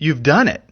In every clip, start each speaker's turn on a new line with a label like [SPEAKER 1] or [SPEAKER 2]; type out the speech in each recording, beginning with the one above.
[SPEAKER 1] You've done it.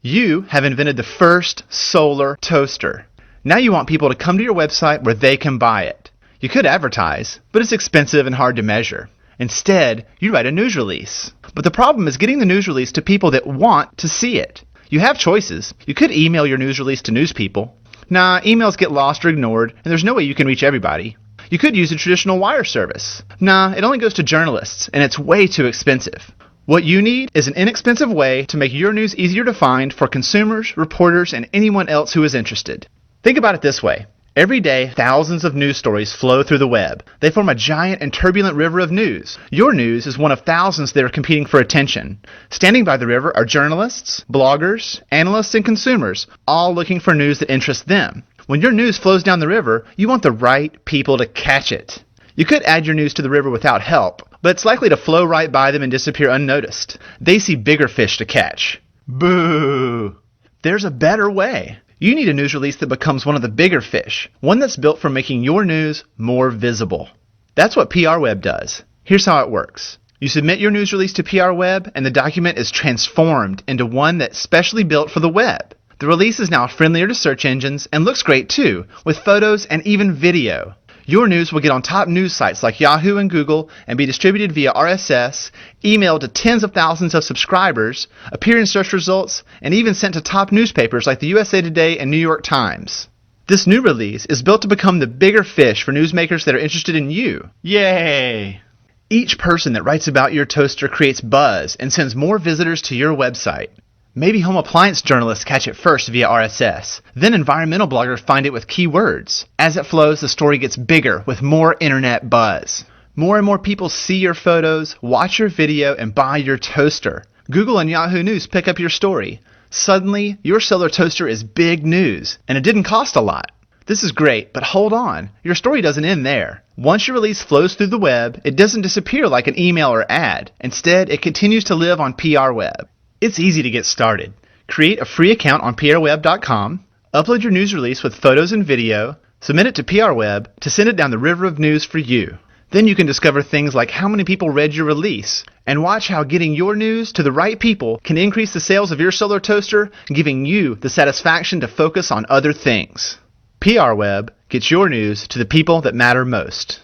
[SPEAKER 1] You have invented the first solar toaster. Now you want people to come to your website where they can buy it. You could advertise, but it's expensive and hard to measure. Instead, you write a news release. But the problem is getting the news release to people that want to see it. You have choices. You could email your news release to news people. Nah, emails get lost or ignored, and there's no way you can reach everybody. You could use a traditional wire service. Nah, it only goes to journalists, and it's way too expensive. What you need is an inexpensive way to make your news easier to find for consumers, reporters, and anyone else who is interested. Think about it this way. Every day, thousands of news stories flow through the web. They form a giant and turbulent river of news. Your news is one of thousands that are competing for attention. Standing by the river are journalists, bloggers, analysts, and consumers, all looking for news that interests them. When your news flows down the river, you want the right people to catch it. You could add your news to the river without help, but it's likely to flow right by them and disappear unnoticed. They see bigger fish to catch. Boo! There's a better way. You need a news release that becomes one of the bigger fish, one that's built for making your news more visible. That's what PR Web does. Here's how it works. You submit your news release to PR Web, and the document is transformed into one that's specially built for the web. The release is now friendlier to search engines and looks great too, with photos and even video. Your news will get on top news sites like Yahoo and Google and be distributed via RSS, emailed to tens of thousands of subscribers, appear in search results, and even sent to top newspapers like the USA Today and New York Times. This new release is built to become the bigger fish for newsmakers that are interested in you. Yay! Each person that writes about your toaster creates buzz and sends more visitors to your website. Maybe home appliance journalists catch it first via RSS. Then environmental bloggers find it with keywords. As it flows, the story gets bigger with more internet buzz. More and more people see your photos, watch your video, and buy your toaster. Google and Yahoo News pick up your story. Suddenly, your solar toaster is big news, and it didn't cost a lot. This is great, but hold on. Your story doesn't end there. Once your release flows through the web, it doesn't disappear like an email or ad. Instead, it continues to live on PR Web. It's easy to get started. Create a free account on prweb.com, upload your news release with photos and video, submit it to PR Web to send it down the river of news for you. Then you can discover things like how many people read your release, and watch how getting your news to the right people can increase the sales of your solar toaster, giving you the satisfaction to focus on other things. PR Web gets your news to the people that matter most.